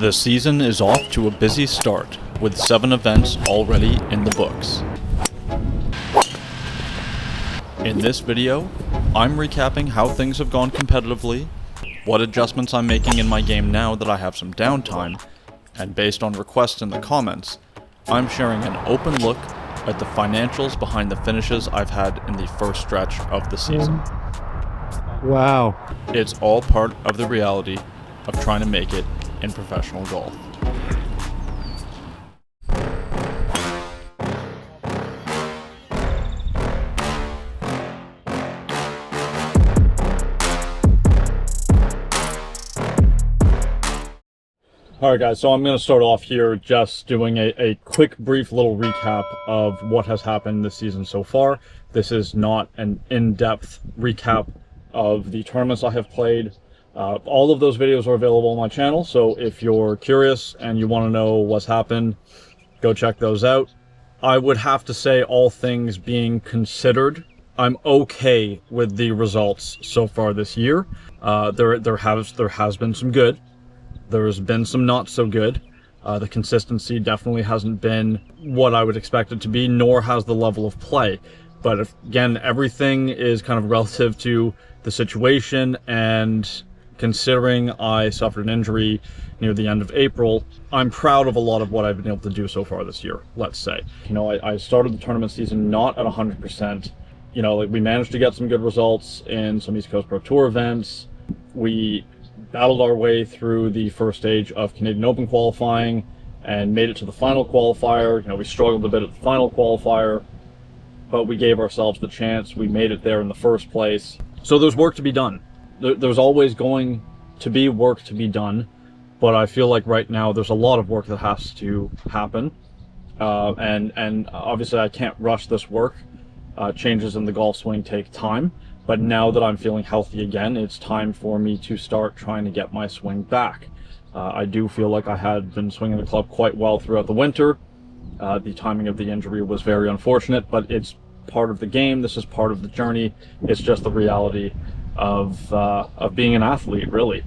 The season is off to a busy start, with 7 events already in the books. In this video, I'm recapping how things have gone competitively, what adjustments I'm making in my game now that I have some downtime, and based on requests in the comments, I'm sharing an open look at the financials behind the finishes I've had in the first stretch of the season. Wow. It's all part of the reality of trying to make it in professional golf. Alright guys, so I'm going to start off here just doing a quick brief little recap of what has happened this season so far. This is not an in-depth recap of the tournaments I have played. All of those videos are available on my channel, so if you're curious and you want to know what's happened, go check those out. I would have to say, all things being considered, I'm okay with the results so far this year. There has been some good. There's been some not so good. The consistency definitely hasn't been what I would expect it to be, nor has the level of play. But again, everything is kind of relative to the situation, and considering I suffered an injury near the end of April, I'm proud of a lot of what I've been able to do so far this year, let's say. You know, I started the tournament season not at 100%. You know, we managed to get some good results in some East Coast Pro Tour events. We battled our way through the first stage of Canadian Open qualifying and made it to the final qualifier. You know, we struggled a bit at the final qualifier, but we gave ourselves the chance. We made it there in the first place. So there's work to be done. There's always going to be work to be done, but I feel like right now there's a lot of work that has to happen. And obviously I can't rush this work. Changes in the golf swing take time. But now that I'm feeling healthy again, it's time for me to start trying to get my swing back. I do feel like I had been swinging the club quite well throughout the winter. The timing of the injury was very unfortunate, but it's part of the game. This is part of the journey. It's just the reality of being an athlete, really.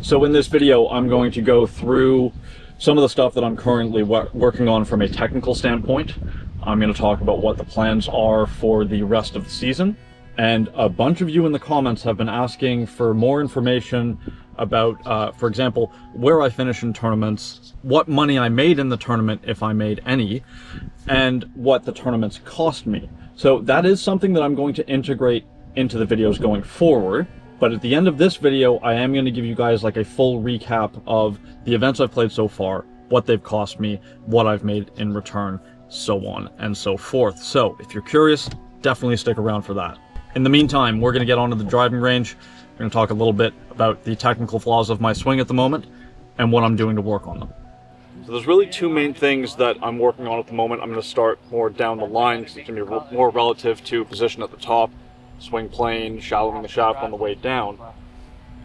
So in this video, I'm going to go through some of the stuff that I'm currently working on from a technical standpoint. I'm going to talk about what the plans are for the rest of the season. And a bunch of you in the comments have been asking for more information about, for example, where I finish in tournaments, what money I made in the tournament, if I made any, and what the tournaments cost me. So that is something that I'm going to integrate into the videos going forward. But at the end of this video, I am going to give you guys like a full recap of the events I've played so far, what they've cost me, what I've made in return, so on and so forth. So if you're curious, definitely stick around for that. In the meantime, we're going to get onto the driving range. We're going to talk a little bit about the technical flaws of my swing at the moment and what I'm doing to work on them. So there's really two main things that I'm working on at the moment. I'm going to start more down the line because it's going to be more relative to position at the top, swing plane, shallowing the shaft on the way down.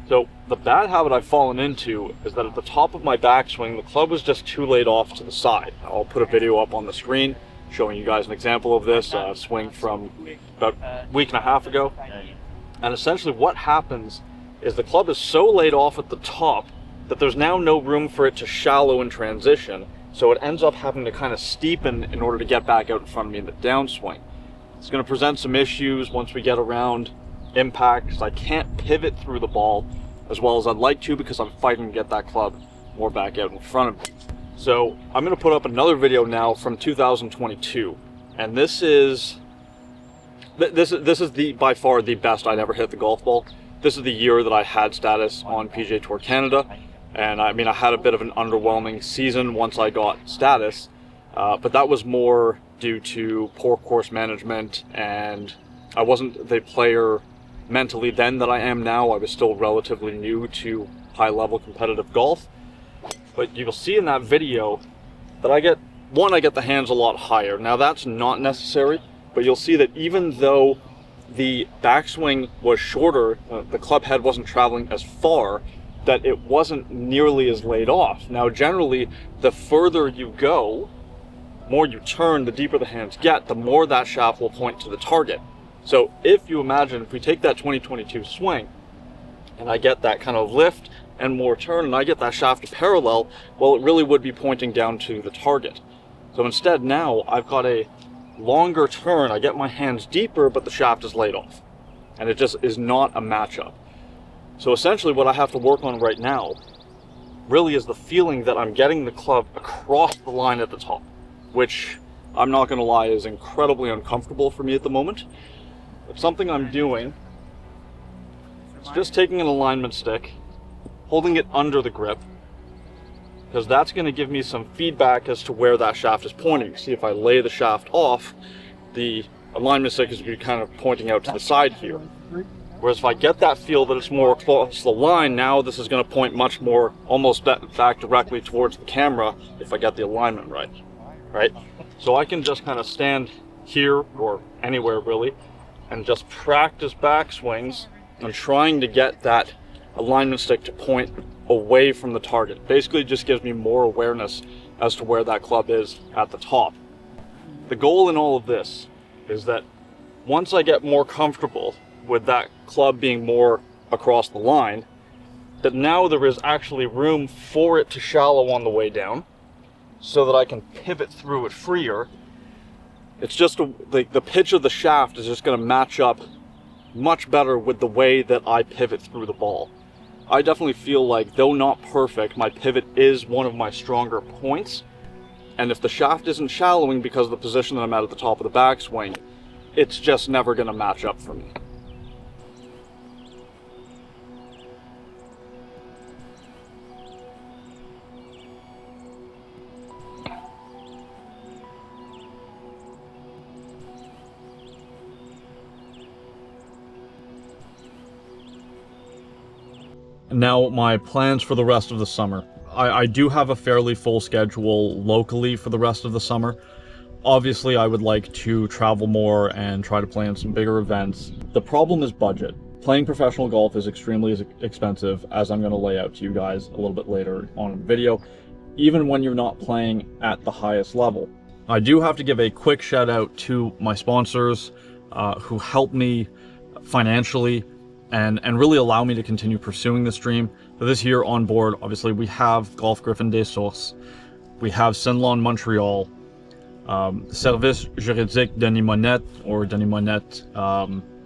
So the bad habit I've fallen into is that at the top of my backswing, the club was just too laid off to the side. I'll put a video up on the screen showing you guys an example of this swing from about a week and a half ago. And essentially what happens is the club is so laid off at the top that there's now no room for it to shallow in transition, so it ends up having to kind of steepen in order to get back out in front of me in the downswing. It's going to present some issues once we get around impact, because I can't pivot through the ball as well as I'd like to, because I'm fighting to get that club more back out in front of me. So I'm going to put up another video now from 2022, and this is by far the best I'd ever hit the golf ball. This is the year that I had status on PGA Tour Canada, and I mean I had a bit of an underwhelming season once I got status, but that was more due to poor course management, and I wasn't the player mentally then that I am now. I was still relatively new to high-level competitive golf. But you'll see in that video that I get the hands a lot higher. Now that's not necessary, but you'll see that even though the backswing was shorter, the club head wasn't traveling as far, that it wasn't nearly as laid off. Now generally, the further you go, more you turn, the deeper the hands get, the more that shaft will point to the target. So if you imagine, if we take that 2022 swing, and I get that kind of lift and more turn and I get that shaft to parallel, well, it really would be pointing down to the target. So instead now I've got a longer turn, I get my hands deeper, but the shaft is laid off. And it just is not a matchup. So essentially what I have to work on right now really is the feeling that I'm getting the club across the line at the top, which I'm not going to lie is incredibly uncomfortable for me at the moment. But something I'm doing is just taking an alignment stick, holding it under the grip, because that's going to give me some feedback as to where that shaft is pointing. See, if I lay the shaft off, the alignment stick is going to be kind of pointing out to the side here. Whereas if I get that feel that it's more across the line, now this is going to point much more almost back directly towards the camera if I get the alignment right? So I can just kind of stand here or anywhere really and just practice backswings and trying to get that alignment stick to point away from the target. Basically just gives me more awareness as to where that club is at the top. The goal in all of this is that once I get more comfortable with that club being more across the line, that now there is actually room for it to shallow on the way down so that I can pivot through it freer. It's just the pitch of the shaft is just going to match up much better with the way that I pivot through the ball. I definitely feel like, though not perfect, my pivot is one of my stronger points. And if the shaft isn't shallowing because of the position that I'm at the top of the backswing, it's just never going to match up for me. Now, my plans for the rest of the summer. I do have a fairly full schedule locally for the rest of the summer. Obviously, I would like to travel more and try to play in some bigger events. The problem is budget. Playing professional golf is extremely expensive, as I'm going to lay out to you guys a little bit later on in the video, even when you're not playing at the highest level. I do have to give a quick shout out to my sponsors who help me financially and really allow me to continue pursuing this dream. For this year on board, obviously we have Golf Griffin des Sources, we have Senlon Montreal, Service Juridiques Denis Monette, or Denis Monette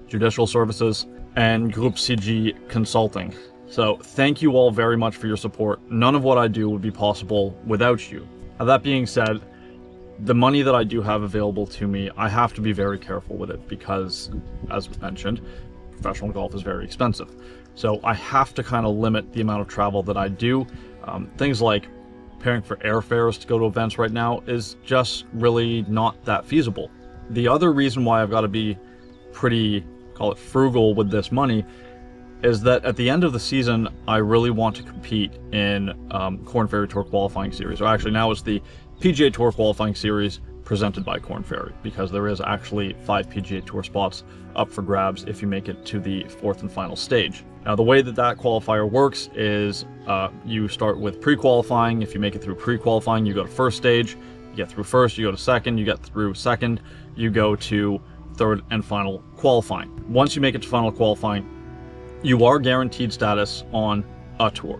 Judicial Services, and Groupe Cigi Consulting. So thank you all very much for your support. None of what I do would be possible without you. Now, that being said, the money that I do have available to me, I have to be very careful with it because, as mentioned, professional golf is very expensive. So I have to kind of limit the amount of travel that I do. Things like paying for airfares to go to events right now is just really not that feasible. The other reason why I've got to be pretty, call it frugal with this money, is that at the end of the season, I really want to compete in Korn Ferry Tour Qualifying Series, or actually now it's the PGA Tour Qualifying Series presented by Korn Ferry, because there is actually 5 PGA Tour spots up for grabs if you make it to the 4th and final stage. Now, the way that that qualifier works is you start with pre-qualifying. If you make it through pre-qualifying, you go to first stage. You get through first, you go to second, you get through second, you go to third and final qualifying. Once you make it to final qualifying, you are guaranteed status on a tour.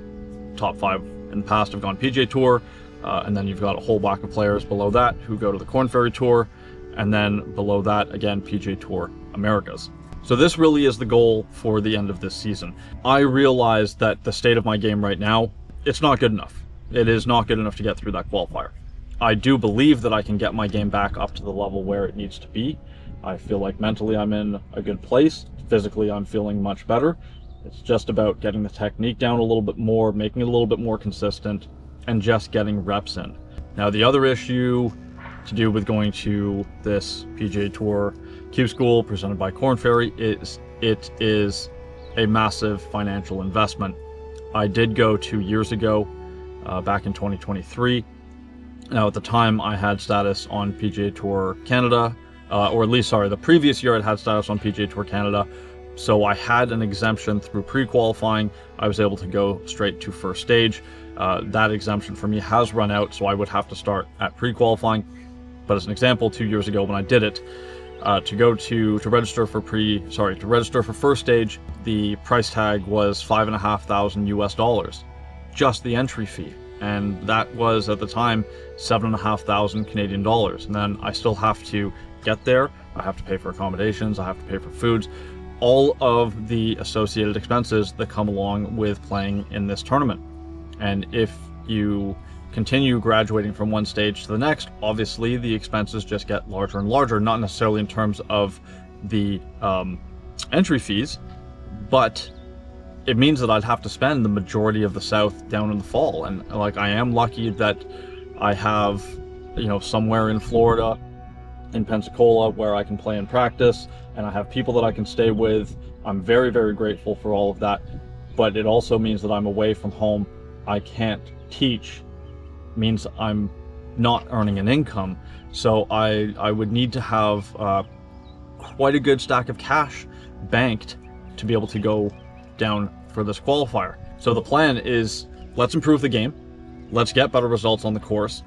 Top 5 in the past have gone PGA Tour, and then you've got a whole whack of players below that who go to the Korn Ferry Tour, and then below that, again, PGA Tour Americas. So this really is the goal for the end of this season. I realize that the state of my game right now, it's not good enough. It is not good enough to get through that qualifier. I do believe that I can get my game back up to the level where it needs to be. I feel like mentally I'm in a good place. Physically, I'm feeling much better. It's just about getting the technique down a little bit more, making it a little bit more consistent, and just getting reps in. Now, the other issue to do with going to this PGA Tour Cube School presented by Korn Ferry is it is a massive financial investment. I did go 2 years ago, back in 2023. Now, at the time, I had status on PGA Tour Canada, or at least, sorry, the previous year I had status on PGA Tour Canada. So I had an exemption through pre-qualifying. I was able to go straight to first stage. That exemption for me has run out, so I would have to start at pre-qualifying. But as an example, 2 years ago when I did it, to register for first stage, the price tag was $5,500 US. just the entry fee. And that was at the time 7,500 Canadian dollars. And then I still have to get there. I have to pay for accommodations. I have to pay for foods, all of the associated expenses that come along with playing in this tournament. And if you continue graduating from one stage to the next, obviously the expenses just get larger and larger, not necessarily in terms of the entry fees, but it means that I'd have to spend the majority of the South down in the fall. And like, I am lucky that I have, you know, somewhere in Florida, in Pensacola, where I can play and practice, and I have people that I can stay with. I'm very, very grateful for all of that. But it also means that I'm away from home. I can't teach, means I'm not earning an income. So I would need to have quite a good stack of cash banked to be able to go down for this qualifier. So the plan is, let's improve the game, let's get better results on the course.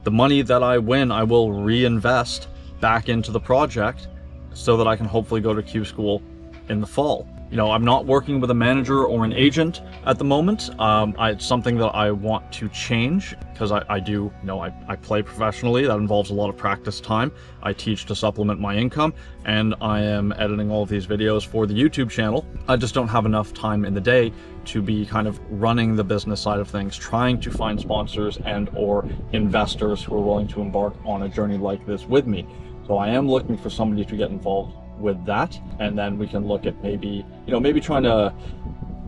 The money that I win, I will reinvest back into the project so that I can hopefully go to Q school in the fall. You know, I'm not working with a manager or an agent at the moment. It's something that I want to change, because I do, you know, I play professionally. That involves a lot of practice time. I teach to supplement my income, and I am editing all of these videos for the YouTube channel. I just don't have enough time in the day to be kind of running the business side of things, trying to find sponsors and or investors who are willing to embark on a journey like this with me. So I am looking for somebody to get involved with that, and then we can look at maybe, you know, maybe trying to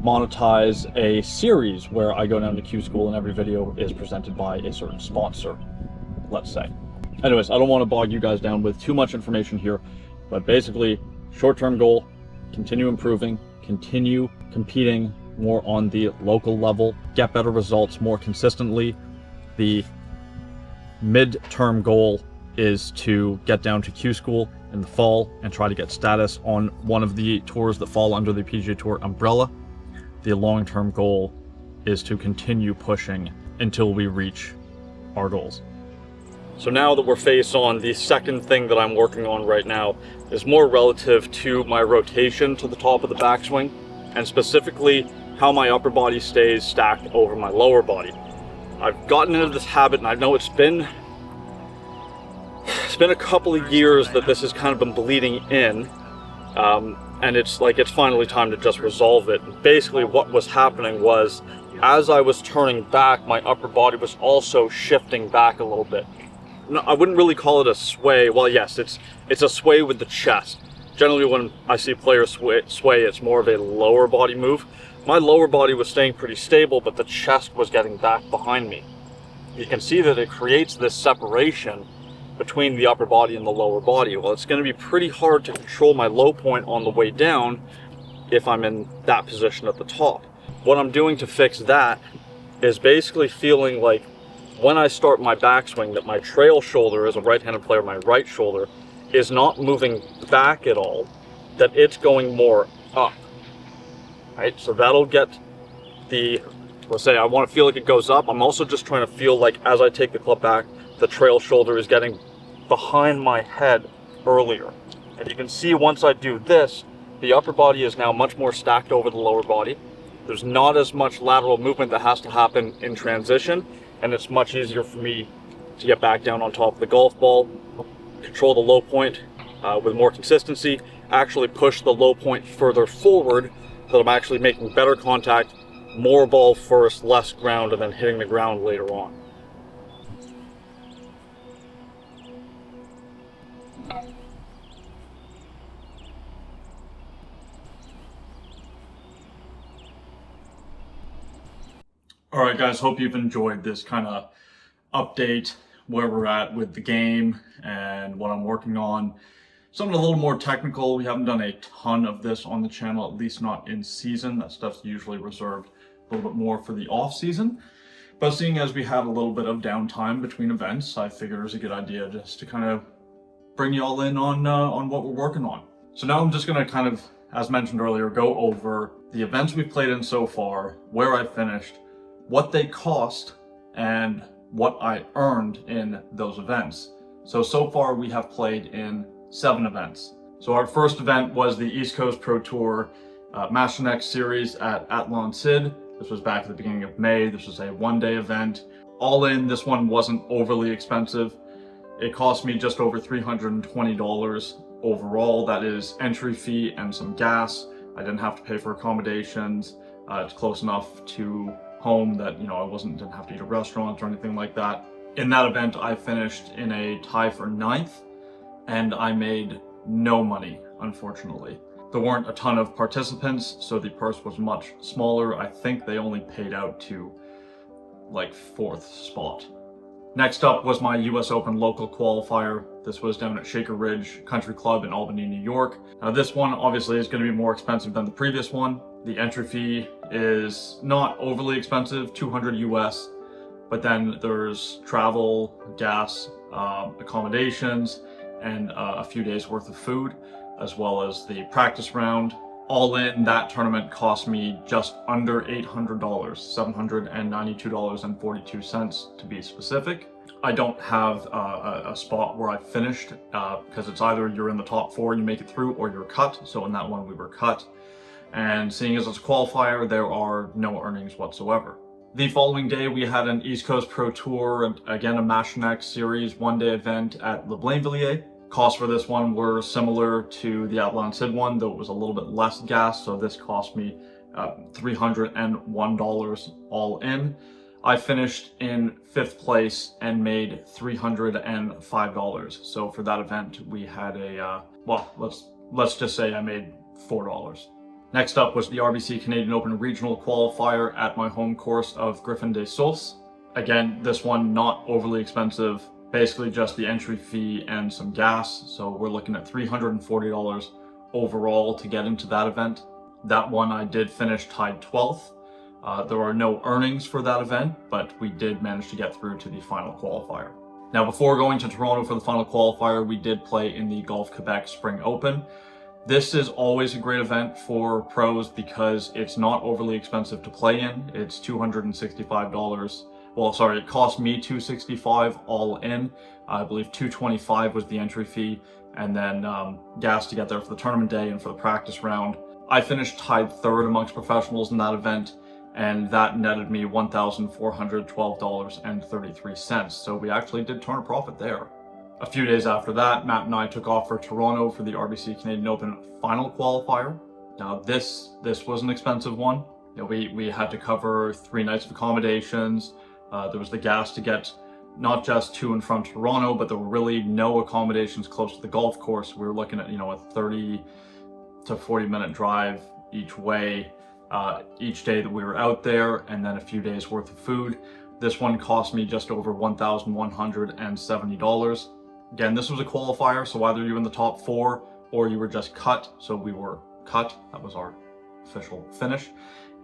monetize a series where I go down to Q school and every video is presented by a certain sponsor, let's say. Anyways, I don't want to bog you guys down with too much information here, but basically, short-term goal, continue improving, continue competing more on the local level, get better results more consistently. The mid-term goal is to get down to Q school in the fall and try to get status on one of the tours that fall under the PGA Tour umbrella. The long-term goal is to continue pushing until we reach our goals. So now that we're faced on, the second thing that I'm working on right now is more relative to my rotation to the top of the backswing, and specifically how my upper body stays stacked over my lower body. I've gotten into this habit, and I know it's been a couple of years that this has kind of been bleeding in, and it's finally time to just resolve it. Basically what was happening was, as I was turning back, my upper body was also shifting back a little bit. No, I wouldn't really call it a sway. Well, yes, it's a sway with the chest. Generally when I see players sway, it's more of a lower body move. My lower body was staying pretty stable, but the chest was getting back behind me. You can see that it creates this separation between the upper body and the lower body. Well, it's going to be pretty hard to control my low point on the way down if I'm in that position at the top. What I'm doing to fix that is basically feeling like when I start my backswing that my trail shoulder, as a right-handed player, my right shoulder is not moving back at all, that it's going more up. Right? So that'll get the, let's say I want to feel like it goes up. I'm also just trying to feel like as I take the club back, the trail shoulder is getting behind my head earlier. And you can see once I do this, the upper body is now much more stacked over the lower body. There's not as much lateral movement that has to happen in transition, and it's much easier for me to get back down on top of the golf ball, control the low point with more consistency, actually push the low point further forward so that I'm actually making better contact, more ball first, less ground, and then hitting the ground later on. All right, guys, hope you've enjoyed this kind of update where we're at with the game and what I'm working on. Something a little more technical. We haven't done a ton of this on the channel, at least not in season. That stuff's usually reserved a little bit more for the off season. But seeing as we had a little bit of downtime between events, I figured it was a good idea just to kind of bring you all in on what we're working on. So now I'm just going to kind of, as mentioned earlier, go over the events we've played in so far, where I finished, what they cost, and what I earned in those events. So far we have played in 7 events. So our first event was the East Coast Pro Tour Master Next Series at Athlon Sid. This was back at the beginning of May. This was a one-day event. All in, this one wasn't overly expensive. It cost me just over $320 overall. That is entry fee and some gas. I didn't have to pay for accommodations. It's close enough to home that, you know, I didn't have to eat at restaurants or anything like that. In that event, I finished in a tie for 9th, and I made no money, unfortunately. There weren't a ton of participants, so the purse was much smaller. I think they only paid out to like 4th spot. Next up was my US Open local qualifier. This was down at Shaker Ridge Country Club in Albany, New York. Now this one obviously is going to be more expensive than the previous one. The entry fee is not overly expensive, $200 US, but then there's travel, gas, accommodations, and a few days worth of food, as well as the practice round. All in, that tournament cost me just under $800, $792.42 to be specific. I don't have a spot where I finished because it's either you're in the top 4 and you make it through, or you're cut. So in that one we were cut. And seeing as it's a qualifier, there are no earnings whatsoever. The following day we had an East Coast Pro Tour, and again a Machinex Series one-day event at Le Blainvilliers. Costs for this one were similar to the Avalon Sid one, though it was a little bit less gas, so this cost me $301 all in. I finished in 5th place and made $305. So for that event, we had a, well, let's just say I made $4. Next up was the RBC Canadian Open Regional Qualifier at my home course of Griffin des Sceaux. Again, this one not overly expensive. Basically just the entry fee and some gas. So we're looking at $340 overall to get into that event. That one I did finish tied 12th. There are no earnings for that event, but we did manage to get through to the final qualifier. Now, before going to Toronto for the final qualifier, we did play in the Golf Quebec Spring Open. This is always a great event for pros because it's not overly expensive to play in. It's $265. Well, sorry, it cost me $265 all in. I believe $225 was the entry fee, and then gas to get there for the tournament day and for the practice round. I finished tied 3rd amongst professionals in that event, and that netted me $1,412.33. So we actually did turn a profit there. A few days after that, Matt and I took off for Toronto for the RBC Canadian Open final qualifier. Now this was an expensive one. You know, we had to cover 3 nights of accommodations. There was the gas to get not just to and from Toronto, but there were really no accommodations close to the golf course. We were looking at, you know, a 30 to 40 minute drive each way, each day that we were out there, and then a few days worth of food. This one cost me just over $1,170. Again, this was a qualifier, so either you're in the top 4 or you were just cut. So we were cut. That was our official finish.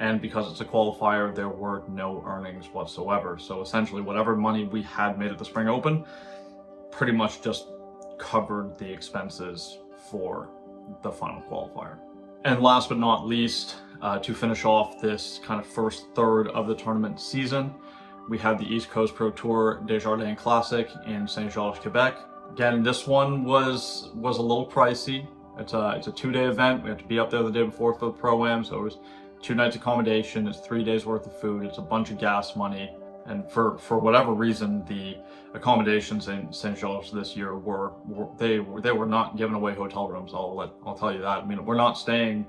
And because it's a qualifier, there were no earnings whatsoever. So essentially whatever money we had made at the Spring Open pretty much just covered the expenses for the final qualifier. And last but not least, to finish off this kind of first third of the tournament season, we had the East Coast Pro Tour Desjardins Classic in Saint-Georges, Quebec. Again, this one was a little pricey. It's a 2-day event. We had to be up there the day before for the Pro-Am, so it was 2 nights accommodation, it's 3 days worth of food, it's a bunch of gas money, and for whatever reason, the accommodations in St. Georges this year were not giving away hotel rooms. I'll tell you that. I mean, we're not staying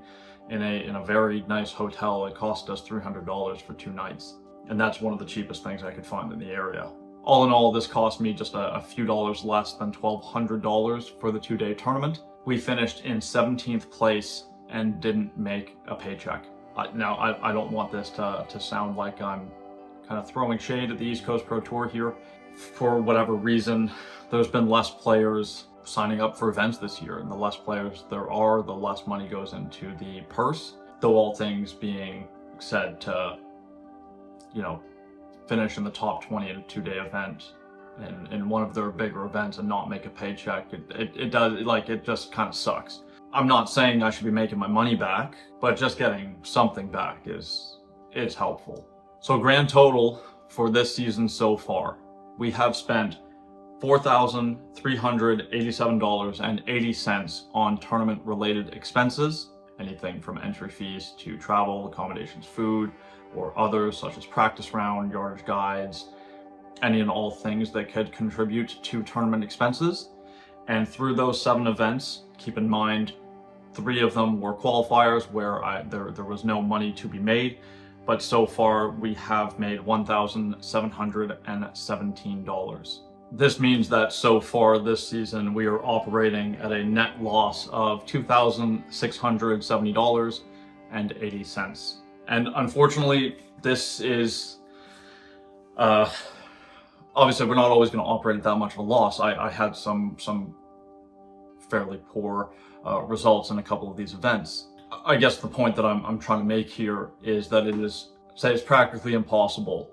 in a very nice hotel. It cost us $300 for 2 nights, and that's one of the cheapest things I could find in the area. All in all, this cost me just a few dollars less than $1,200 for the 2-day tournament. We finished in 17th place and didn't make a paycheck. Now, I don't want this to sound like I'm kind of throwing shade at the East Coast Pro Tour here. For whatever reason, there's been less players signing up for events this year, and the less players there are, the less money goes into the purse. Though all things being said, to, you know, finish in the top 20 at a 2-day event in one of their bigger events and not make a paycheck, it just kind of sucks. I'm not saying I should be making my money back, but just getting something back is helpful. So grand total for this season so far, we have spent $4,387.80 on tournament related expenses, anything from entry fees to travel, accommodations, food, or others such as practice round, yardage guides, any and all things that could contribute to tournament expenses. And through those 7 events, keep in mind 3 of them were qualifiers where there was no money to be made, but so far we have made $1,717. This means that so far this season we are operating at a net loss of $2,670.80. And unfortunately, this is obviously we're not always going to operate at that much of a loss. I had some fairly poor results in a couple of these events. I guess the point that I'm trying to make here is that it's practically impossible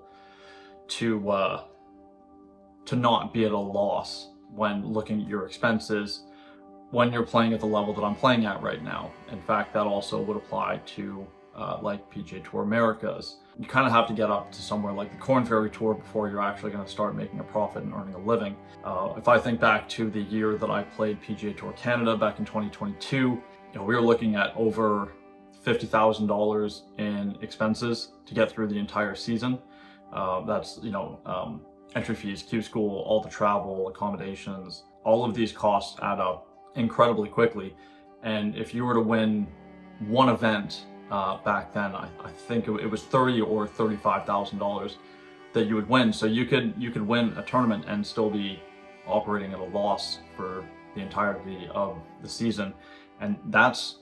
to not be at a loss when looking at your expenses when you're playing at the level that I'm playing at right now. In fact, that also would apply to like PGA Tour Americas. You kind of have to get up to somewhere like the Corn Ferry Tour before you're actually going to start making a profit and earning a living. If I think back to the year that I played PGA Tour Canada back in 2022, we were looking at over $50,000 in expenses to get through the entire season. That's, entry fees, Q school, all the travel, accommodations, all of these costs add up incredibly quickly. And if you were to win one event back then, I think it was $30,000 or $35,000 that you would win. So you could win a tournament and still be operating at a loss for the entirety of the season. And that's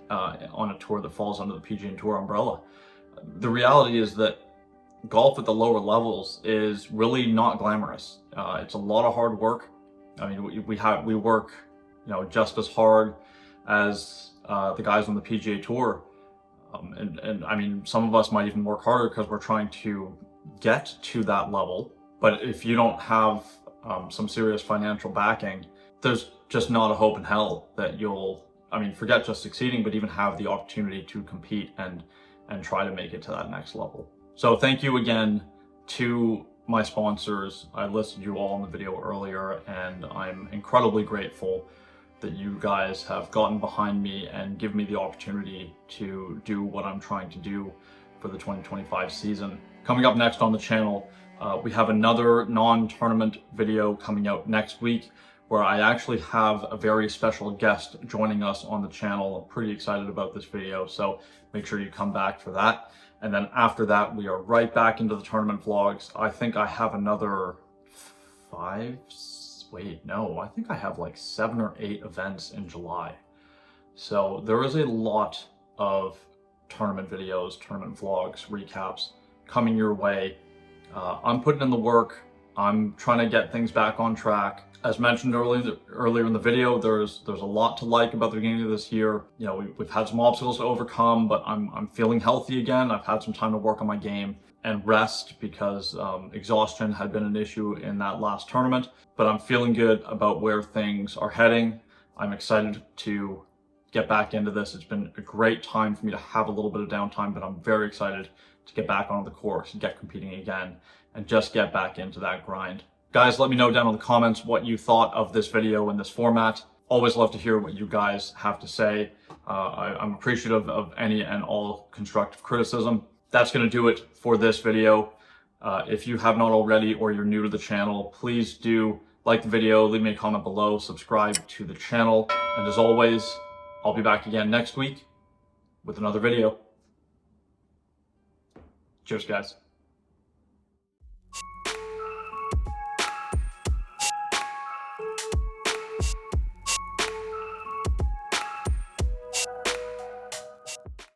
on a tour that falls under the PGA Tour umbrella. The reality is that golf at the lower levels is really not glamorous. It's a lot of hard work. I mean, we work, just as hard as the guys on the PGA Tour. And I mean, some of us might even work harder because we're trying to get to that level. But if you don't have some serious financial backing, there's just not a hope in hell that you'll, forget just succeeding, but even have the opportunity to compete and try to make it to that next level. So thank you again to my sponsors. I listed you all in the video earlier, and I'm incredibly grateful that you guys have gotten behind me and give me the opportunity to do what I'm trying to do for the 2025 season. Coming up next on the channel, we have another non-tournament video coming out next week where I actually have a very special guest joining us on the channel. I'm pretty excited about this video, so make sure you come back for that. And then after that, we are right back into the tournament vlogs. I think I have another 7 or 8 events in July. So there is a lot of tournament videos, tournament vlogs, recaps coming your way. I'm putting in the work. I'm trying to get things back on track. As mentioned earlier in the video, there's a lot to like about the beginning of this year. We've had some obstacles to overcome, but I'm feeling healthy again. I've had some time to work on my game and rest because exhaustion had been an issue in that last tournament. But I'm feeling good about where things are heading. I'm excited to get back into this. It's been a great time for me to have a little bit of downtime, but I'm very excited to get back onto the course and get competing again and just get back into that grind. Guys, let me know down in the comments what you thought of this video in this format. Always love to hear what you guys have to say. I'm appreciative of any and all constructive criticism. That's going to do it for this video. If you have not already or you're new to the channel, please do like the video, leave me a comment below, subscribe to the channel. And as always, I'll be back again next week with another video. Cheers, guys.